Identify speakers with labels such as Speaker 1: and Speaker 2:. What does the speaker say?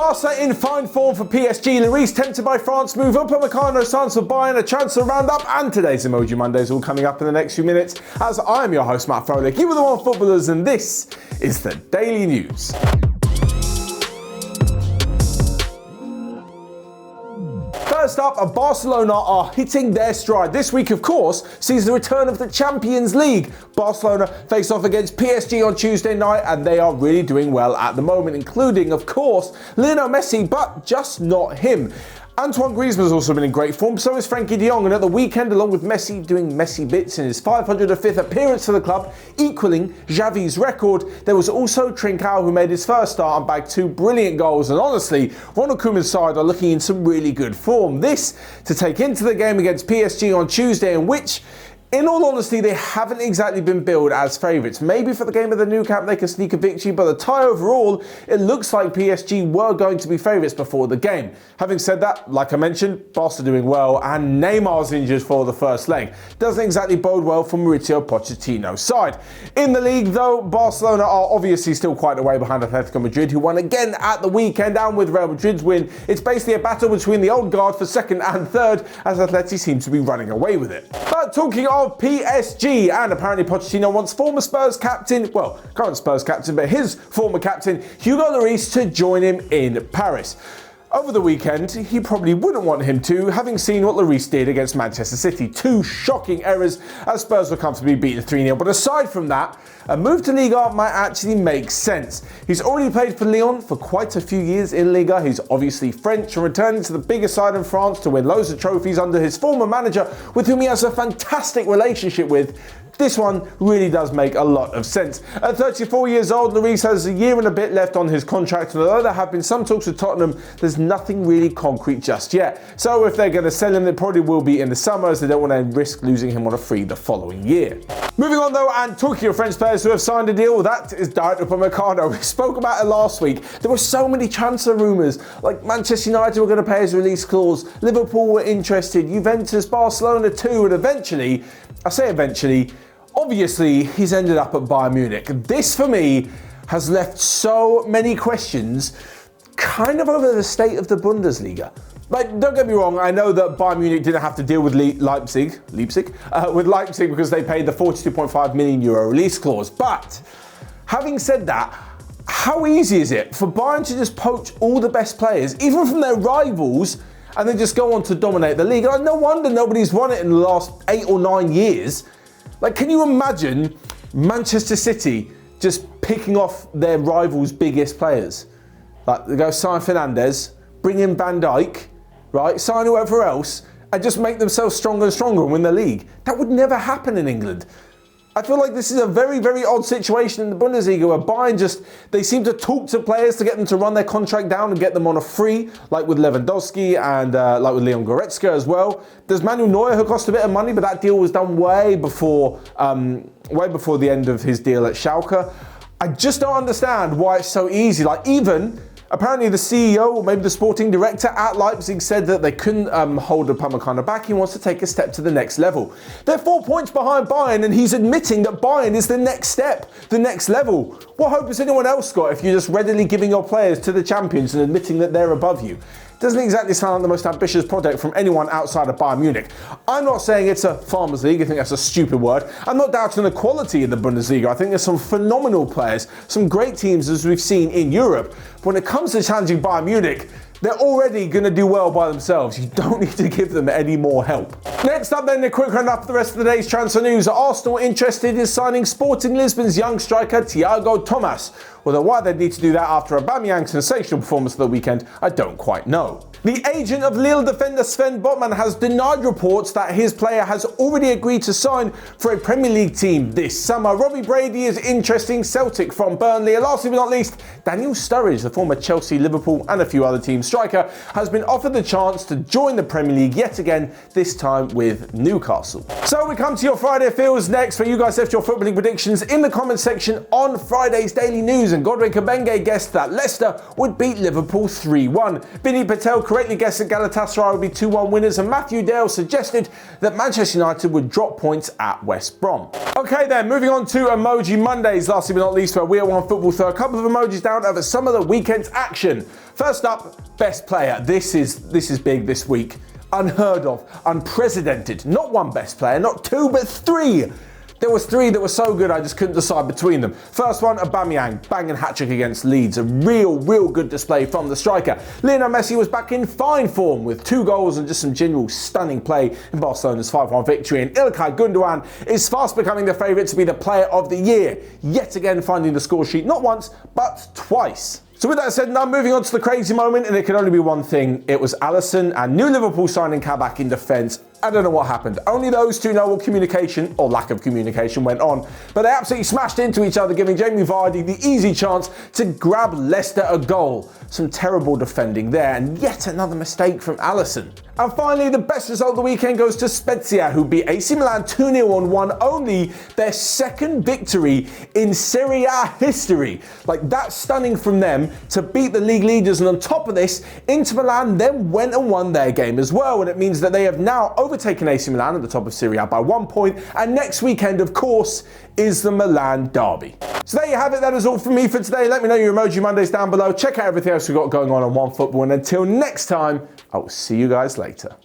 Speaker 1: Barca in fine form for PSG. Lloris tempted by France move. Upamecano signs for Bayern. A transfer roundup and today's Emoji Mondays all coming up in the next few minutes. As I am your host Matt Froelich, you are the OneFootballers, and this is the Daily News. First up, Barcelona are hitting their stride. This week, of course, sees the return of the Champions League. Barcelona face off against PSG on Tuesday night, and they are really doing well at the moment, including, of course, Lionel Messi, but just not him. Antoine Griezmann has also been in great form, so is Frenkie de Jong, and at the weekend, along with Messi doing Messi bits in his 505th appearance for the club, equaling Xavi's record, there was also Trincao, who made his first start and bagged 2 brilliant goals, and honestly, Ronald Koeman's side are looking in some really good form. This to take into the game against PSG on Tuesday, in which, in all honesty, they haven't exactly been billed as favourites. Maybe for the game of the Nou Camp they can sneak a victory, but the tie overall, it looks like PSG were going to be favourites before the game. Having said that, like I mentioned, Barca doing well, and Neymar's injured for the first leg. Doesn't exactly bode well for Mauricio Pochettino's side. In the league, though, Barcelona are obviously still quite a way behind Atletico Madrid, who won again at the weekend, and with Real Madrid's win, it's basically a battle between the old guard for second and third, as Atleti seem to be running away with it. But talking of PSG, and apparently Pochettino wants former Spurs captain, well, current Spurs captain, but his former captain, Hugo Lloris, to join him in Paris. Over the weekend, he probably wouldn't want him to, having seen what Lloris did against Manchester City. 2 shocking errors as Spurs were comfortably beaten 3-0. But aside from that, a move to Liga might actually make sense. He's already played for Lyon for quite a few years in Liga. He's obviously French and returning to the biggest side in France to win loads of trophies under his former manager, with whom he has a fantastic relationship with. This one really does make a lot of sense. At 34 years old, Lloris has a year and a bit left on his contract, and although there have been some talks with Tottenham, there's nothing really concrete just yet. So if they're going to sell him, it probably will be in the summer, as they don't want to risk losing him on a free the following year. Moving on though, and talking of French players who have signed a deal, that is Dayot Upamecano. We spoke about it last week. There were so many transfer rumours, like Manchester United were going to pay his release clause, Liverpool were interested, Juventus, Barcelona too, and eventually, I say eventually, obviously, he's ended up at Bayern Munich. This, for me, has left so many questions kind of over the state of the Bundesliga. Like, don't get me wrong, I know that Bayern Munich didn't have to deal with Leipzig because they paid the €42.5 million release clause. But, having said that, how easy is it for Bayern to just poach all the best players, even from their rivals, and then just go on to dominate the league? Like, no wonder nobody's won it in the last 8 or 9 years. Like, can you imagine Manchester City just picking off their rivals' biggest players? Like, they go sign Fernandes, bring in Van Dijk, right? Sign whoever else, and just make themselves stronger and stronger and win the league. That would never happen in England. I feel like this is a very, very odd situation in the Bundesliga, where Bayern they seem to talk to players to get them to run their contract down and get them on a free, like with Lewandowski and like with Leon Goretzka as well. There's Manuel Neuer, who cost a bit of money, but that deal was done way before the end of his deal at Schalke. I just don't understand why it's so easy. Like, even apparently the CEO, or maybe the sporting director at Leipzig, said that they couldn't hold Upamecano back. He wants to take a step to the next level. They're 4 points behind Bayern, and he's admitting that Bayern is the next step, the next level. What hope has anyone else got if you're just readily giving your players to the champions and admitting that they're above you? Doesn't exactly sound like the most ambitious project from anyone outside of Bayern Munich. I'm not saying it's a farmers league, I think that's a stupid word. I'm not doubting the quality in the Bundesliga. I think there's some phenomenal players, some great teams as we've seen in Europe. But when it comes to challenging Bayern Munich, they're already going to do well by themselves. You don't need to give them any more help. Next up then, a quick round up for the rest of the day's transfer news. Arsenal interested in signing Sporting Lisbon's young striker Thiago Thomas. Although why they'd need to do that after Aubameyang's sensational performance of the weekend, I don't quite know. The agent of Lille defender Sven Botman has denied reports that his player has already agreed to sign for a Premier League team this summer. Robbie Brady is interesting, Celtic from Burnley. And lastly but not least, Daniel Sturridge, the former Chelsea, Liverpool and a few other teams striker, has been offered the chance to join the Premier League yet again, this time with Newcastle. So we come to your Friday Feels next, where you guys left your footballing predictions in the comments section on Friday's Daily News. season. Godwin Kabenge guessed that Leicester would beat Liverpool 3-1. Vinny Patel correctly guessed that Galatasaray would be 2-1 winners, and Matthew Dale suggested that Manchester United would drop points at West Brom. Okay then, moving on to Emoji Mondays, lastly but not least, where we at OneFootball throw a couple of emojis down over some of the weekend's action. First up, best player. This is big this week. Unheard of, unprecedented. Not one best player, not two, but three. There was three that were so good I just couldn't decide between them. First one, Aubameyang, banging hat-trick against Leeds. A real good display from the striker. Lionel Messi was back in fine form with 2 goals and just some general stunning play in Barcelona's 5-1 victory. And Ilkay Gundogan is fast becoming the favourite to be the player of the year. Yet again finding the score sheet not once, but twice. So with that said, now moving on to the crazy moment, and it can only be one thing. It was Alisson and new Liverpool signing Kabak in defence. I don't know what happened. Only those two know what communication, or lack of communication, went on. But they absolutely smashed into each other, giving Jamie Vardy the easy chance to grab Leicester a goal. Some terrible defending there, and yet another mistake from Alisson. And finally, the best result of the weekend goes to Spezia, who beat AC Milan 2-0 and won only their second victory in Serie A history. Like, that's stunning from them to beat the league leaders, and on top of this, Inter Milan then went and won their game as well, and it means that they have now overtaken AC Milan at the top of Serie A by 1 point, and next weekend, of course, is the Milan derby. So there you have it, that is all from me for today. Let me know your Emoji Mondays down below. Check out everything else we've got going on OneFootball, and until next time, I will see you guys later.